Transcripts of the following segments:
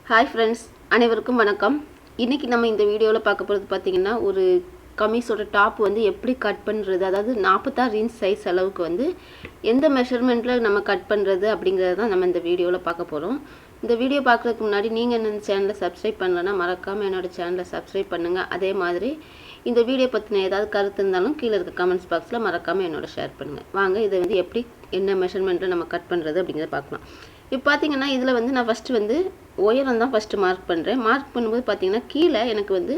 Hi friends, அனைவருக்கும் வணக்கம். இன்றைக்கி நம்ம இந்த வீடியோவில் பார்க்க போகிறது பார்த்திங்கன்னா, ஒரு கமீஸோட டாப் வந்து எப்படி கட் பண்ணுறது, அதாவது 46 இன்ச் சைஸ் அளவுக்கு வந்து எந்த மெஷர்மெண்ட்டில் நம்ம கட் பண்ணுறது அப்படிங்கிறது தான் நம்ம இந்த வீடியோவில் பார்க்க போகிறோம். இந்த வீடியோ பார்க்குறதுக்கு முன்னாடி நீங்கள் என்ன சேனலை சப்ஸ்கிரைப் பண்ணலன்னா மறக்காமல் என்னோடய சேனலை சப்ஸ்கிரைப் பண்ணுங்கள். அதே மாதிரி இந்த வீடியோ பற்றின ஏதாவது கருத்து இருந்தாலும் கீழே இருக்க கமெண்ட்ஸ் பாக்ஸில் மறக்காமல் என்னோட ஷேர் பண்ணுங்கள். வாங்க இதை வந்து எப்படி என்ன மெஷர்மெண்ட்டில் நம்ம கட் பண்ணுறது அப்படிங்கிறத பார்க்கலாம். இப்போ பார்த்தீங்கன்னா இதில் வந்து நான் ஃபஸ்ட்டு வந்து உயரம் தான் ஃபஸ்ட்டு மார்க் பண்ணுறேன். மார்க் பண்ணும்போது பார்த்தீங்கன்னா கீழே எனக்கு வந்து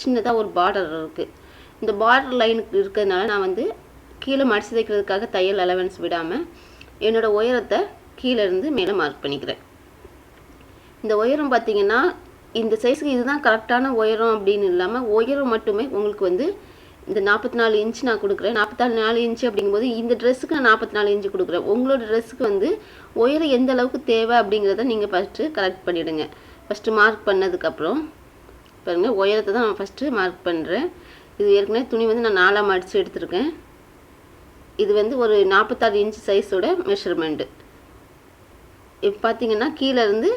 சின்னதாக ஒரு பார்டர் இருக்குது. இந்த பார்டர் லைனுக்கு இருக்கிறதுனால நான் வந்து கீழே மடிச்சு தைக்கிறதுக்காக தையல் அலவன்ஸ் விடாமல் என்னோடய உயரத்தை கீழே இருந்து மேலே மார்க் பண்ணிக்கிறேன். இந்த உயரம் பார்த்தீங்கன்னா இந்த சைஸுக்கு இதுதான் கரெக்டான உயரம் அப்படின்னு இல்லாமல் உயரம் மட்டுமே உங்களுக்கு வந்து இந்த 44 இன்ச் நான் கொடுக்குறேன். 44 இன்ச்சு அப்படிங்கும்போது இந்த ட்ரெஸ்ஸுக்கு நான் 44 இன்ச்சு கொடுக்குறேன். உங்களோட ட்ரெஸ்ஸுக்கு வந்து உயரம் எந்த அளவுக்கு தேவை அப்படிங்கிறத நீங்கள் ஃபஸ்ட்டு கரெக்ட் பண்ணிவிடுங்க. ஃபஸ்ட்டு மார்க் பண்ணதுக்கப்புறம் பாருங்கள், உயரத்தை தான் நான் ஃபஸ்ட்டு மார்க் பண்ணுறேன். இது ஏற்கனவே துணி வந்து நான் 4ஆக மடித்து எடுத்துருக்கேன். இது வந்து ஒரு 46 இன்ச் சைஸோட மெஷர்மெண்ட்டு. இப்போ பார்த்தீங்கன்னா கீழே இருந்து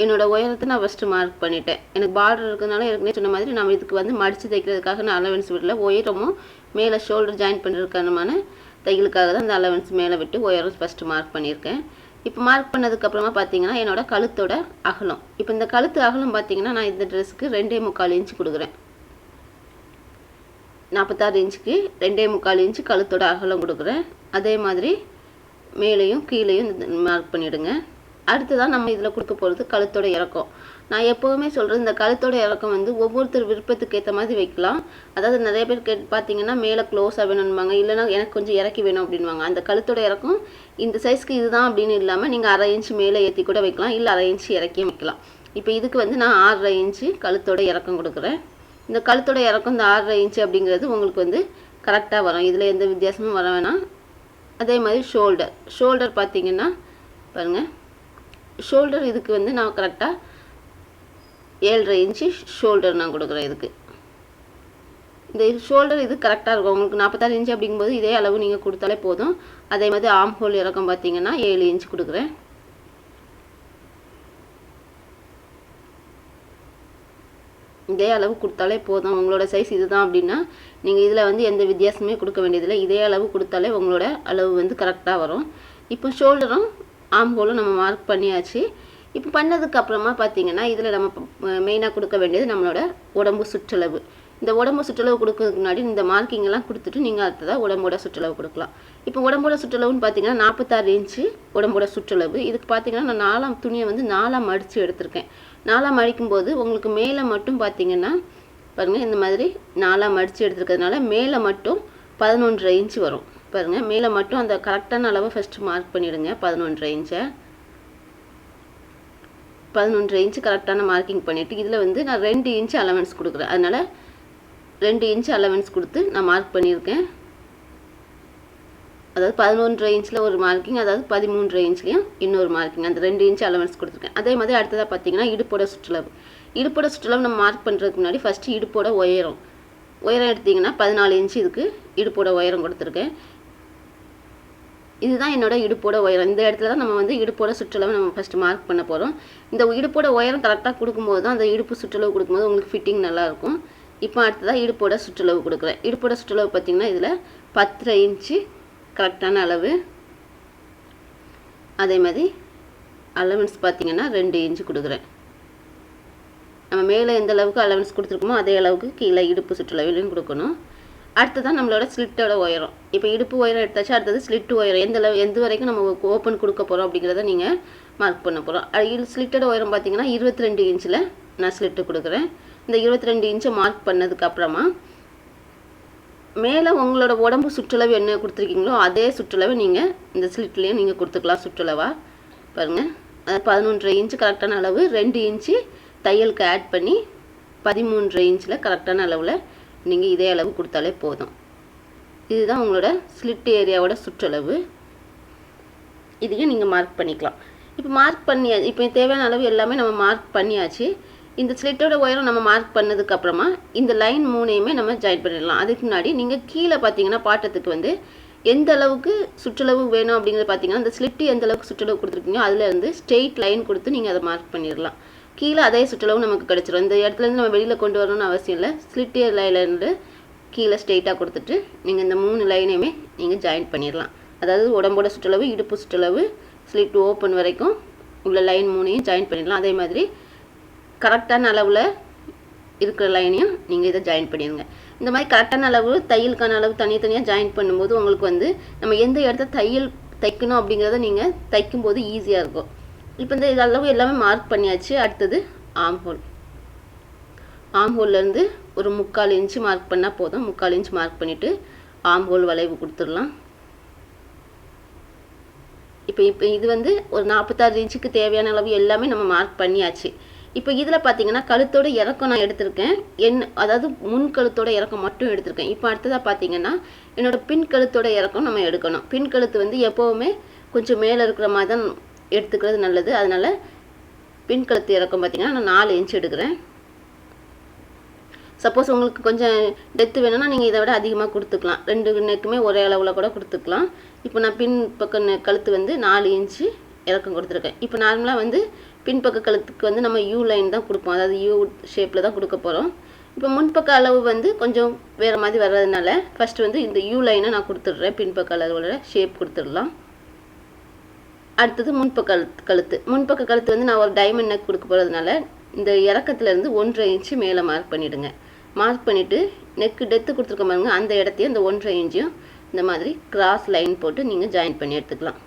என்னோடய உயரத்தை நான் ஃபஸ்ட்டு மார்க் பண்ணிட்டேன். எனக்கு பார்டர் இருக்கிறதுனால ஏற்கனவே சொன்ன மாதிரி நம்ம இதுக்கு வந்து மடித்து தைக்கிறதுக்காக நான் அலவன்ஸ் விடல. உயரமும் மேலே ஷோல்டர் ஜாயின் பண்ணுறதுக்கான தையலுக்காக தான் அந்த அலவன்ஸ் மேலே விட்டு உயரம் ஃபஸ்ட்டு மார்க் பண்ணியிருக்கேன். இப்போ மார்க் பண்ணதுக்கப்புறமா பார்த்தீங்கன்னா என்னோடய கழுத்தோட அகலம். இப்போ இந்த கழுத்து அகலம் பார்த்தீங்கன்னா நான் இந்த ட்ரெஸ்ஸுக்கு 2.25 இன்ச்சு கொடுக்குறேன். 46 இன்ச்சுக்கு 2.25 இன்ச்சு கழுத்தோட அகலம் கொடுக்குறேன். அதே மாதிரி மேலேயும் கீழேயும் மார்க் பண்ணிவிடுங்க. அடுத்ததான் நம்ம இதில் கொடுக்க போகிறது கழுத்தோட இறக்கம். நான் எப்போவுமே சொல்கிறது, இந்த கழுத்தோட இறக்கம் வந்து ஒவ்வொருத்தர் விருப்பத்துக்கு ஏற்ற மாதிரி வைக்கலாம். அதாவது நிறைய பேர் பார்த்தீங்கன்னா மேலே க்ளோஸாக வேணும்பாங்க, இல்லைனா எனக்கு கொஞ்சம் இறக்கி வேணும் அப்படின்வாங்க. அந்த கழுத்தோட இறக்கம் இந்த சைஸ்க்கு இதுதான் அப்படின்னு இல்லாமல் நீங்கள் 1/2 இன்ச்சு மேலே ஏற்றி கூட வைக்கலாம், இல்லை 1/2 இன்ச்சு இறக்கியும் வைக்கலாம். இப்போ இதுக்கு வந்து நான் 6.5 இன்ச்சு கழுத்தோட இறக்கம் கொடுக்குறேன். இந்த கழுத்தோட இறக்கம் இந்த 6.5 இன்ச்சு அப்படிங்கிறது உங்களுக்கு வந்து கரெக்டாக வரும். இதில் எந்த வித்தியாசமும் வர வேணாம். அதே மாதிரி ஷோல்டர் பார்த்தீங்கன்னா பாருங்கள், ஷோல்டர் இதுக்கு வந்து நான் கரெக்டாக 7.5 இன்ச்சு ஷோல்டர் நான் கொடுக்குறேன். இதுக்கு இந்த ஷோல்டர் இது கரெக்டாக இருக்கும். உங்களுக்கு 46 இன்ச்சு அப்படிங்கும்போது இதே அளவு நீங்கள் கொடுத்தாலே போதும். அதே மாதிரி ஆம் ஹோல் இறக்கம் பார்த்தீங்கன்னா 7 இன்ச்சு கொடுக்குறேன். இதே அளவு கொடுத்தாலே போதும். உங்களோட சைஸ் இதுதான் அப்படின்னா நீங்கள் இதில் வந்து எந்த வித்தியாசமே கொடுக்க வேண்டியதில்லை. இதே அளவு கொடுத்தாலே உங்களோட அளவு வந்து கரெக்டாக வரும். இப்போ ஷோல்டரும் ஆம் ஹோலும் நம்ம மார்க் பண்ணியாச்சு. இப்போ பண்ணதுக்கப்புறமா பார்த்தீங்கன்னா இதில் நம்ம மெயினாக கொடுக்க வேண்டியது நம்மளோட உடம்பு சுற்றளவு. இந்த உடம்பு சுற்றளவு கொடுக்கறதுக்கு முன்னாடி இந்த மார்க்கிங்கெல்லாம் கொடுத்துட்டு நீங்கள் அடுத்ததாக உடம்போட சுற்றளவு கொடுக்கலாம். இப்போ உடம்போட சுற்றளவுன்னு பார்த்தீங்கன்னா 46 இன்ச்சு உடம்போட சுற்றளவு. இதுக்கு பார்த்தீங்கன்னா நான் 4ஆம் துணியை வந்து 4ஆக மடித்து எடுத்திருக்கேன். 4ஆக மடிக்கும்போது உங்களுக்கு மேலே மட்டும் பார்த்தீங்கன்னா பாருங்கள், இந்த மாதிரி 4ஆக மடித்து எடுத்துருக்கிறதுனால மேலே மட்டும் 11.5 இன்ச்சு வரும். பாருங்கள், மேலே மட்டும் அந்த கரெக்டான அளவை ஃபஸ்ட்டு மார்க் பண்ணிவிடுங்க. 11.5 இன்ச்சை 11.5 இன்ச்சு கரெக்டான மார்க்கிங் பண்ணிவிட்டு இதில் வந்து நான் 2 இன்ச்சு அலவன்ஸ் கொடுக்குறேன். அதனால் 2 இன்ச்சு அலவன்ஸ் கொடுத்து நான் மார்க் பண்ணியிருக்கேன். அதாவது 11.5 இன்ச்சில் ஒரு மார்க்கிங், அதாவது 13.5 இன்ச்லேயும் இன்னொரு மார்க்கிங், அந்த 2 இன்ச்சு அலவன்ஸ் கொடுத்துருக்கேன். அதே மாதிரி அடுத்ததாக பார்த்தீங்கன்னா இடுப்போட சுற்றளவு. இடுப்போட சுற்றளவு நம்ம மார்க் பண்ணுறதுக்கு முன்னாடி ஃபஸ்ட்டு இடுப்போட உயரம் எடுத்திங்கன்னா 14 இன்ச்சு இதுக்கு இடுப்போட உயரம் கொடுத்துருக்கேன். இதுதான் என்னோட இடுப்போட உயரம். இந்த இடத்துல தான் நம்ம வந்து இடுப்போட சுற்றளவு நம்ம ஃபஸ்ட்டு மார்க் பண்ண போகிறோம். இந்த இடுப்போட உயரம் கரெக்டாக கொடுக்கும்போது தான் அந்த இடுப்பு சுற்றளவு கொடுக்கும்போது உங்களுக்கு ஃபிட்டிங் நல்லாயிருக்கும். இப்போ அடுத்ததாக இடுப்போட சுற்றளவு கொடுக்குறேன். இடுப்போட சுற்றளவு பார்த்திங்கன்னா இதில் 10.5 இன்ச்சு கரெக்டான அளவு. அதே மாதிரி அலவன்ஸ் பார்த்திங்கன்னா 2 இன்ச்சு கொடுக்குறேன். நம்ம மேலே எந்த அளவுக்கு அலவன்ஸ் கொடுத்துருக்கோமோ அதே அளவுக்கு கீழே இடுப்பு சுற்றளவுலையும் கொடுக்கணும். அடுத்ததான் நம்மளோட ஸ்லிட்டோட உயரம். இப்போ இடுப்பு உயரம் எடுத்தாச்சு, அடுத்தது ஸ்லிட்டு உயரம் எந்த வரைக்கும் நம்ம ஓப்பன் கொடுக்க போகிறோம் அப்படிங்கிறத நீங்கள் மார்க் பண்ண போகிறோம். ஸ்லிட்டோட உயரம் பார்த்தீங்கன்னா 22 இன்ச்சில் நான் ஸ்லிட்டு கொடுக்குறேன். இந்த 22 இன்ச்சை மார்க் பண்ணதுக்கப்புறமா மேலே உங்களோட உடம்பு சுற்றளவு என்ன கொடுத்துருக்கீங்களோ அதே சுற்றளவு நீங்கள் இந்த ஸ்லிட்லேயும் நீங்கள் கொடுத்துக்கலாம் சுற்றளவாக. பாருங்கள், 11.5 இன்ச்சு கரெக்டான அளவு, 2 இன்ச்சு தையலுக்கு ஆட் பண்ணி 13.5 இன்ச்சில் கரெக்டான அளவில் நீங்கள் இதே அளவு கொடுத்தாலே போதும். இதுதான் உங்களோட ஸ்லிட் ஏரியாவோட சுற்றளவு. இதையும் நீங்கள் மார்க் பண்ணிக்கலாம். இப்போ மார்க் பண்ணியாச்சு. இப்போ தேவையான அளவு எல்லாமே நம்ம மார்க் பண்ணியாச்சு. இந்த ஸ்லிட்டோட உயரம் நம்ம மார்க் பண்ணதுக்கப்புறமா இந்த லைன் 3ஐயுமே நம்ம ஜாயின் பண்ணிடலாம். அதுக்கு முன்னாடி நீங்கள் கீழே பார்த்தீங்கன்னா பாட்டத்துக்கு வந்து எந்த அளவுக்கு சுற்றளவு வேணும் அப்படிங்கிறது பார்த்தீங்கன்னா இந்த ஸ்லிட்டு எந்த அளவுக்கு சுற்றளவு கொடுத்துருக்கீங்க அதில் வந்து ஸ்ட்ரெயிட் லைன் கொடுத்து நீங்கள் அதை மார்க் பண்ணிடலாம். கீழே அதே சுற்றளவு நமக்கு கிடச்சிரும். இந்த இடத்துலேருந்து நம்ம வெளியில் கொண்டு வரணும்னு அவசியம் இல்லை. ஸ்லிட் லைன்லேருந்து கீழே ஸ்ட்ரெயிட்டாக கொடுத்துட்டு நீங்கள் இந்த 3 லைனையுமே நீங்கள் ஜாயின் பண்ணிடலாம். அதாவது உடம்போட சுற்றளவு, இடுப்பு சுற்றளவு, ஸ்லிட் ஓப்பன் வரைக்கும் உள்ள லைன் 3ஐயும் ஜாயின் பண்ணிடலாம். அதே மாதிரி கரெக்டான அளவில் இருக்கிற லைனையும் நீங்கள் இதை ஜாயின் பண்ணிடுங்க. இந்த மாதிரி கரெக்டான அளவு, தையலுக்கான அளவு தனித்தனியாக ஜாயின் பண்ணும்போது உங்களுக்கு வந்து நம்ம எந்த இடத்த தைக்கணும் அப்படிங்கிறத நீங்கள் தைக்கும்போது ஈஸியாக இருக்கும். இப்போ இந்த அளவு எல்லாமே மார்க் பண்ணியாச்சு. அடுத்தது ஆம் ஹோல்லேருந்து ஒரு 3/4 இன்ச்சு மார்க் பண்ணால் போதும். 3/4 இன்ச் மார்க் பண்ணிவிட்டு ஆம் ஹோல் வளைவு கொடுத்துடலாம். இப்போ இது வந்து ஒரு 46 இன்ச்சுக்கு தேவையான அளவு எல்லாமே நம்ம மார்க் பண்ணியாச்சு. இப்போ இதில் பார்த்தீங்கன்னா கழுத்தோட இறக்கம் நான் எடுத்திருக்கேன். அதாவது முன் கழுத்தோட இறக்கம் மட்டும் எடுத்திருக்கேன். இப்போ அடுத்ததாக பார்த்தீங்கன்னா என்னோடய பின் கழுத்தோட இறக்கம் நம்ம எடுக்கணும். பின் கழுத்து வந்து எப்போவுமே கொஞ்சம் மேலே இருக்கிற மாதிரி தான் எடுத்துக்கிறது நல்லது. அதனால் பின் கழுத்து இறக்கம் பார்த்தீங்கன்னா நான் 4 இன்ச் எடுக்கிறேன். சப்போஸ் உங்களுக்கு கொஞ்சம் டெத்து வேணும்னா நீங்கள் இதை விட அதிகமாக கொடுத்துக்கலாம். 2 நெக்குமே ஒரே அளவில் கூட கொடுத்துக்கலாம். இப்போ நான் பின் பக்கம் கழுத்து வந்து 4 இன்ச்சு இறக்கம் கொடுத்துருக்கேன். இப்போ நார்மலாக வந்து பின்பக்க கழுத்துக்கு வந்து நம்ம யூ லைன் தான் கொடுப்போம். அதாவது யூ ஷேப்பில் தான் கொடுக்க போகிறோம். இப்போ முன்பக்க அளவு வந்து கொஞ்சம் வேறு மாதிரி வர்றதுனால ஃபஸ்ட்டு வந்து இந்த யூ லைனை நான் கொடுத்துட்றேன். பின்பக்க அளவோட ஷேப் கொடுத்துடலாம். அடுத்தது முன்பக்க கழுத்து வந்து நான் ஒரு டைமண்ட் நெக் கொடுக்க போகிறதுனால இந்த இறக்கத்துலேருந்து 1.5 இன்ச்சு மேலே மார்க் பண்ணிவிடுங்க. மார்க் பண்ணிவிட்டு நெக்கு டெத்து கொடுத்துருக்க பாருங்க, அந்த இடத்தையும் இந்த 1.5 இன்ச்சையும் இந்த மாதிரி கிராஸ் லைன் போட்டு நீங்கள் ஜாயின் பண்ணி எடுத்துக்கலாம்.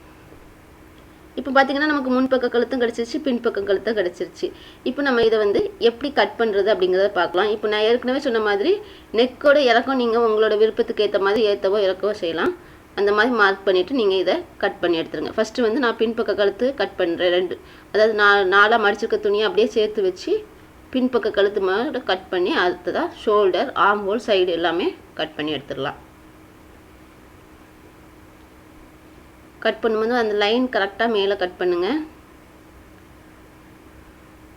இப்போ பார்த்தீங்கன்னா நமக்கு முன்பக்க கழுத்தும் கிடச்சிருச்சு, பின்பக்கம் கழுத்தும் கிடச்சிருச்சு. இப்போ நம்ம இதை வந்து எப்படி கட் பண்ணுறது அப்படிங்கிறத பார்க்கலாம். இப்போ நான் ஏற்கனவே சொன்ன மாதிரி நெக்கோட இறக்கம் நீங்கள் உங்களோட விருப்பத்துக்கு ஏற்ற மாதிரி ஏற்றவோ இறக்கவோ செய்யலாம். அந்த மாதிரி மார்க் பண்ணிவிட்டு நீங்கள் இதை கட் பண்ணி எடுத்துருங்க. ஃபஸ்ட்டு வந்து நான் பின்பக்க கழுத்து கட் பண்ணுறேன். அதாவது 4ஆக மடிச்சிருக்க துணியை அப்படியே சேர்த்து வச்சு பின்பக்க கழுத்து மாதிரி கட் பண்ணி அடுத்ததாக ஷோல்டர், ஆர்ம் ஹோல், சைடு எல்லாமே கட் பண்ணி எடுத்துடலாம். கட் பண்ணும்போது அந்த லைன் கரெக்டாக மேலே கட் பண்ணுங்கள்.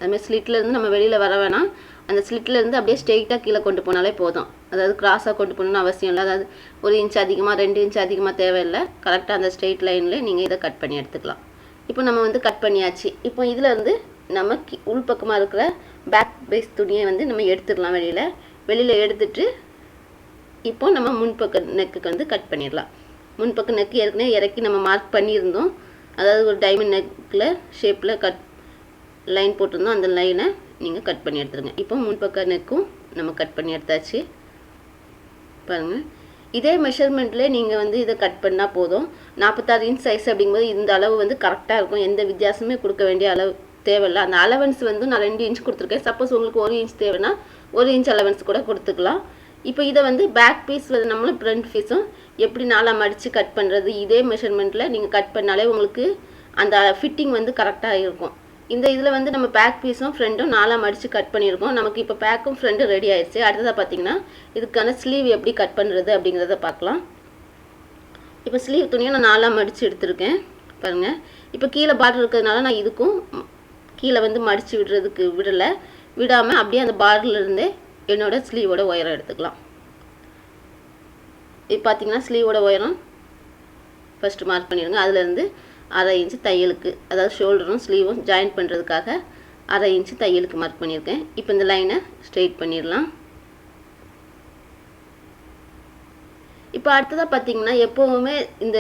அதுமாதிரி ஸ்லிட்லேருந்து நம்ம வெளியில் வர வேணாம். அந்த ஸ்லிட்லேருந்து அப்படியே ஸ்ட்ரெயிட்டாக கீழே கொண்டு போனாலே போதும். அதாவது கிராஸாக கொண்டு போகணுன்னு அவசியம் இல்லை. அதாவது 1 இன்ச் அதிகமாக 2 இன்ச் அதிகமாக தேவையில்லை. கரெக்டாக அந்த ஸ்ட்ரெயிட் லைனில் நீங்கள் இதை கட் பண்ணி எடுத்துக்கலாம். இப்போ நம்ம வந்து கட் பண்ணியாச்சு. இப்போ இதில் இருந்து நம்ம உள்பக்கமாக இருக்கிற பேக் பேஸ் துணியை வந்து நம்ம எடுத்துடலாம். வெளியில் எடுத்துட்டு இப்போ நம்ம முன்பக்க நெக்குக்கு வந்து கட் பண்ணிடலாம். முன்பக்க நெக்கு ஏற்கனவே இறக்கி நம்ம மார்க் பண்ணியிருந்தோம். அதாவது ஒரு டைமண்ட் நெக்கில் ஷேப்பில் லைன் போட்டிருந்தோம். அந்த லைனை நீங்கள் கட் பண்ணி எடுத்துருங்க. இப்போ முன்பக்க நெக்கும் நம்ம கட் பண்ணி எடுத்தாச்சு. பாருங்கள், இதே மெஷர்மெண்ட்லேயே நீங்கள் வந்து இதை கட் பண்ணால் போதும். 46 இன்ச் சைஸ் அப்படிங்கும்போது இந்த அளவு வந்து கரெக்டாக இருக்கும். எந்த வித்தியாசமே கொடுக்க வேண்டிய அளவு தேவையில்லை. அந்த அலவன்ஸ் வந்து நான் 2 இன்ச் கொடுத்துருக்கேன். சப்போஸ் உங்களுக்கு 1 இன்ச் தேவைன்னா 1 இன்ச் அலவன்ஸ் கூட கொடுத்துக்கலாம். இப்போ இதை வந்து பேக் பீஸ் நம்மளும் ஃப்ரண்ட் பீஸும் எப்படி 4ஆக மடித்து கட் பண்ணுறது, இதே மெஷர்மெண்ட்டில் நீங்கள் கட் பண்ணாலே உங்களுக்கு அந்த ஃபிட்டிங் வந்து கரெக்டாக இருக்கும். இந்த இதில் வந்து நம்ம பேக் பீஸும் ஃப்ரண்ட்டும் 4ஆக மடித்து கட் பண்ணியிருக்கோம். நமக்கு இப்போ பேக்கும் ஃப்ரண்ட்டும் ரெடி ஆயிடுச்சு. அடுத்ததாக பார்த்தீங்கன்னா இதுக்கான ஸ்லீவ் எப்படி கட் பண்ணுறது அப்படிங்கிறத பார்க்கலாம். இப்போ ஸ்லீவ் துணியை நான் 4ஆக மடித்து எடுத்துருக்கேன். பாருங்கள், இப்போ கீழே பார்டர் இருக்கிறதுனால நான் இதுக்கும் கீழே வந்து மடித்து விடாமல் அப்படியே அந்த பார்டர்லேருந்தே என்னோட ஸ்லீவோட உயரம் எடுத்துக்கலாம். இப்போ பார்த்தீங்கன்னா ஸ்லீவோட உயரம் ஃபஸ்ட்டு மார்க் பண்ணிடுங்க. அதுலேருந்து 1/2 இன்ச்சு தையலுக்கு, அதாவது ஷோல்டரும் ஸ்லீவும் ஜாயின் பண்ணுறதுக்காக 1/2 இன்ச்சு தையலுக்கு மார்க் பண்ணியிருக்கேன். இப்போ இந்த லைனை ஸ்ட்ரெயிட் பண்ணிடலாம். இப்போ அடுத்ததாக பார்த்தீங்கன்னா எப்போவுமே இந்த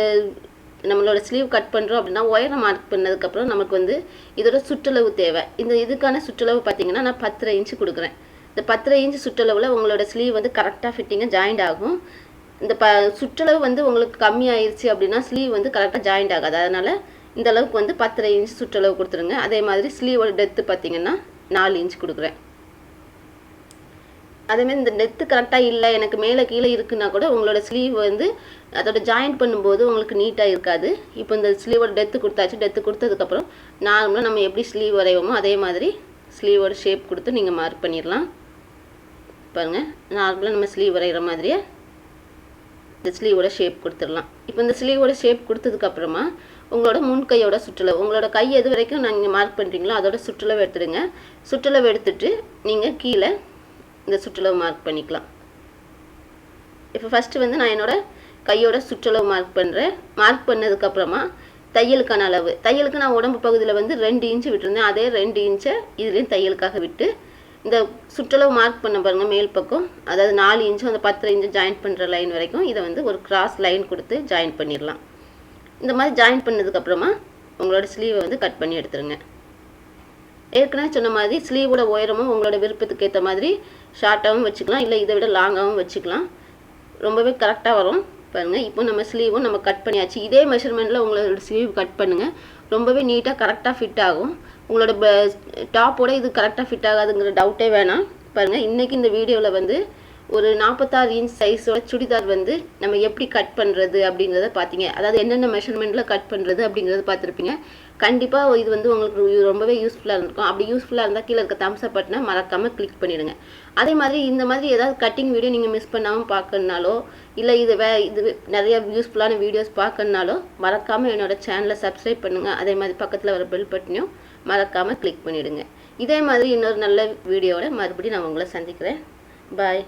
நம்மளோட ஸ்லீவ் கட் பண்ணுறோம் அப்படின்னா உயரம் மார்க் பண்ணதுக்கப்புறம் நமக்கு வந்து இதோட சுற்றளவு தேவை. இதுக்கான சுற்றளவு பார்த்தீங்கன்னா நான் 10.5 இன்ச்சு கொடுக்குறேன். இந்த 10.5 இன்ச்சு சுற்றளவில் உங்களோட ஸ்லீவ் வந்து கரெக்டாக ஃபிட்டிங்காக ஜாயிண்ட் ஆகும். இந்த சுற்றளவு வந்து உங்களுக்கு கம்மியாயிருச்சு அப்படின்னா ஸ்லீவ் வந்து கரெக்டாக ஜாயிண்ட் ஆகாது. அதனால் இந்த அளவுக்கு வந்து 10.5 இன்ச்சு சுற்றளவு கொடுத்துருங்க. அதே மாதிரி ஸ்லீவோட டெப்த்து பார்த்தீங்கன்னா 4 இன்ச் கொடுக்குறேன். அதேமாதிரி இந்த டெப்த்து கரெக்டாக இல்லை, எனக்கு மேலே கீழே இருக்குன்னா கூட உங்களோட ஸ்லீவ் வந்து அதோட ஜாயின் பண்ணும்போது உங்களுக்கு நீட்டாக இருக்காது. இப்போ இந்த ஸ்லீவோட டெப்த்து கொடுத்தாச்சு. டெப்த்து கொடுத்ததுக்கப்புறம் நார்மலாக நம்ம எப்படி ஸ்லீவ் வரைவோமோ அதே மாதிரி ஸ்லீவோட ஷேப் கொடுத்து நீங்கள் மார்க் பண்ணிடலாம். பாருங்கள், நார்மலாக நம்ம ஸ்லீவ் வரைகிற மாதிரியே இந்த ஸ்லீவோட ஷேப் கொடுத்துடலாம். இப்போ இந்த ஸ்லீவோட ஷேப் கொடுத்ததுக்கப்புறமா உங்களோட முன்கையோட சுற்றளவு, உங்களோட கை எது வரைக்கும் நீங்கள் மார்க் பண்ணுறீங்களோ அதோட சுற்றளவு எடுத்துடுங்க. சுற்றளவு எடுத்துட்டு நீங்கள் கீழே இந்த சுற்றளவு மார்க் பண்ணிக்கலாம். இப்போ ஃபஸ்ட்டு வந்து நான் என்னோடய கையோட சுற்றளவு மார்க் பண்ணுறேன். மார்க் பண்ணதுக்கப்புறமா தையலுக்கான அளவு. தையலுக்கு நான் உடம்பு பகுதியில் வந்து 2 இன்ச்சு விட்டுருந்தேன். அதே 2 இன்ச்சை இதுலேயும் தையலுக்காக விட்டு இந்த சுற்றளவு மார்க் பண்ண பாருங்கள் மேல் பக்கம், அதாவது 4 இன்ச்சும் அந்த 10 இன்ச்சு ஜாயின் பண்ணுற லைன் வரைக்கும் இதை வந்து ஒரு கிராஸ் லைன் கொடுத்து ஜாயின் பண்ணிடலாம். இந்த மாதிரி ஜாயின் பண்ணதுக்கப்புறமா உங்களோட ஸ்லீவை வந்து கட் பண்ணி எடுத்துருங்க. ஏற்கனவே சொன்ன மாதிரி ஸ்லீவோட உயரமும் உங்களோட விருப்பத்துக்கு ஏற்ற மாதிரி ஷார்ட்டாகவும் வச்சுக்கலாம், இல்லை இதை விட லாங்காகவும் வச்சுக்கலாம். ரொம்பவே கரெக்டாக வரும் பாருங்கள். இப்போ நம்ம ஸ்லீவும் நம்ம கட் பண்ணியாச்சு. இதே மெஷர்மெண்ட்டில் உங்களோட ஸ்லீவ் கட் பண்ணுங்கள். ரொம்பவே நீட்டாக கரெக்டாக ஃபிட் ஆகும். உங்களோட டாப்போட இது கரெக்டாக ஃபிட் ஆகாதுங்கிற டவுட்டே வேணாம். பாருங்கள், இன்றைக்கி இந்த வீடியோவில் வந்து ஒரு 46 இன்ச் சைஸோட சுடிதார் வந்து நம்ம எப்படி கட் பண்ணுறது அப்படிங்கிறத பார்த்தீங்க. அதாவது என்னென்ன மெஷர்மெண்ட்டில் கட் பண்ணுறது அப்படிங்கிறத பார்த்துருப்பீங்க. கண்டிப்பாக இது வந்து உங்களுக்கு ரொம்பவே யூஸ்ஃபுல்லாக இருந்திருக்கும். அப்படி யூஸ்ஃபுல்லாக இருந்தால் கீழே இருக்க தம்ஸ் அப் பட்டனை மறக்காமல் கிளிக் பண்ணிவிடுங்க. அதே மாதிரி இந்த மாதிரி ஏதாவது கட்டிங் வீடியோ நீங்கள் மிஸ் பண்ணாமல் பார்க்கணுனாலோ, இல்லை இது நிறைய யூஸ்ஃபுல்லான வீடியோஸ் பார்க்கணுனாலோ மறக்காமல் என்னோடய சேனலை சப்ஸ்கிரைப் பண்ணுங்கள். அதே மாதிரி பக்கத்தில் வர பெல் பட்டனையும் மறக்காமல் கிளிக் பண்ணிவிடுங்க. இதே மாதிரி இன்னொரு நல்ல வீடியோவோட மறுபடியும் நான் உங்களை சந்திக்கிறேன். பாய்.